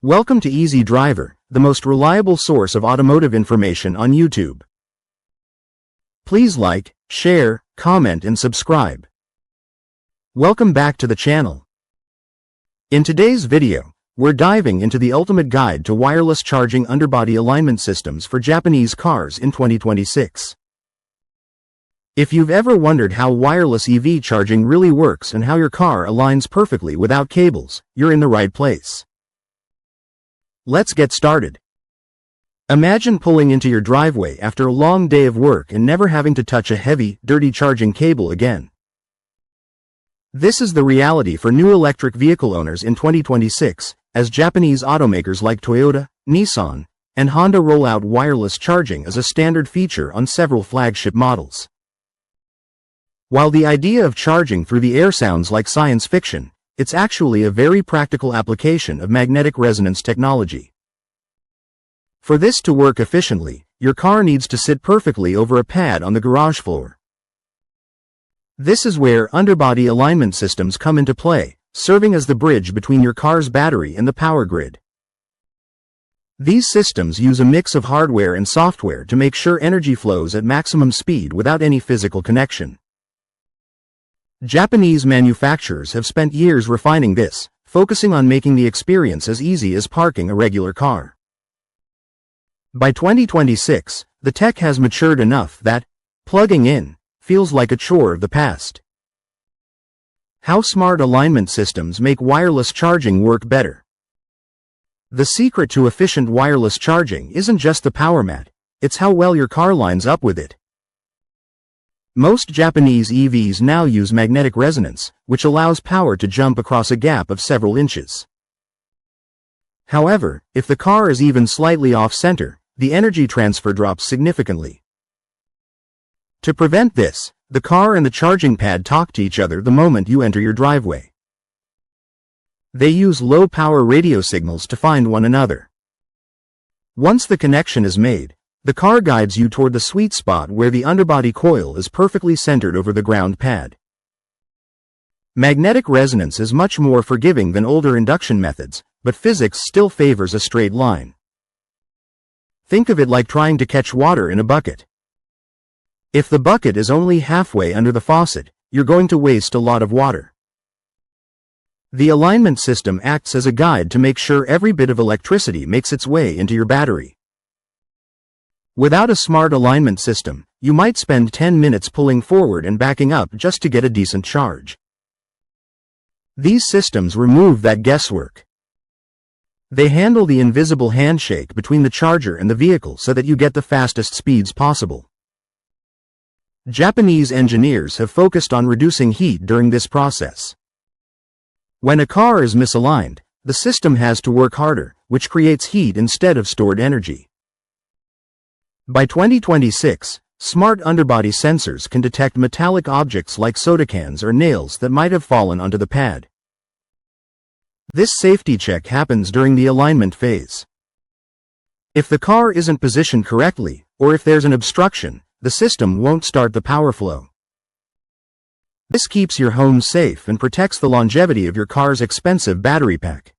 Welcome to Easy Driver, the most reliable source of automotive information on YouTube. Please like, share, comment and subscribe. Welcome back to the channel. In today's video, we're diving into the ultimate guide to wireless charging underbody alignment systems for Japanese cars in 2026. If you've ever wondered how wireless EV charging really works and how your car aligns perfectly without cables, you're in the right place. Let's get started. Imagine pulling into your driveway after a long day of work and never having to touch a heavy, dirty charging cable again. This is the reality for new electric vehicle owners in 2026, as Japanese automakers like Toyota, Nissan, and Honda roll out wireless charging as a standard feature on several flagship models. While the idea of charging through the air sounds like science fiction, it's actually a very practical application of magnetic resonance technology. For this to work efficiently, your car needs to sit perfectly over a pad on the garage floor. This is where underbody alignment systems come into play, serving as the bridge between your car's battery and the power grid. These systems use a mix of hardware and software to make sure energy flows at maximum speed without any physical connection. Japanese manufacturers have spent years refining this, focusing on making the experience as easy as parking a regular car. By 2026, the tech has matured enough that plugging in feels like a chore of the past. How smart alignment systems make wireless charging work better. The secret to efficient wireless charging isn't just the power mat, it's how well your car lines up with it. Most Japanese EVs now use magnetic resonance, which allows power to jump across a gap of several inches. However, if the car is even slightly off-center, the energy transfer drops significantly. To prevent this, the car and the charging pad talk to each other the moment you enter your driveway. They use low-power radio signals to find one another. Once the connection is made, the car guides you toward the sweet spot where the underbody coil is perfectly centered over the ground pad. Magnetic resonance is much more forgiving than older induction methods, but physics still favors a straight line. Think of it like trying to catch water in a bucket. If the bucket is only halfway under the faucet, you're going to waste a lot of water. The alignment system acts as a guide to make sure every bit of electricity makes its way into your battery. Without a smart alignment system, you might spend 10 minutes pulling forward and backing up just to get a decent charge. These systems remove that guesswork. They handle the invisible handshake between the charger and the vehicle so that you get the fastest speeds possible. Japanese engineers have focused on reducing heat during this process. When a car is misaligned, the system has to work harder, which creates heat instead of stored energy. By 2026, smart underbody sensors can detect metallic objects like soda cans or nails that might have fallen onto the pad. This safety check happens during the alignment phase. If the car isn't positioned correctly, or if there's an obstruction, the system won't start the power flow. This keeps your home safe and protects the longevity of your car's expensive battery pack.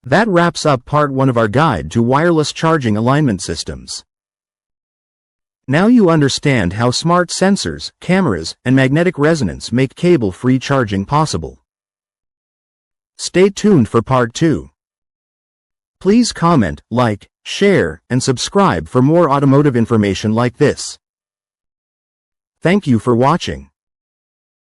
That wraps up part 1 of our guide to wireless charging alignment systems. Now you understand how smart sensors, cameras, and magnetic resonance make cable-free charging possible. Stay tuned for part 2. Please comment, like, share, and subscribe for more automotive information like this. Thank you for watching.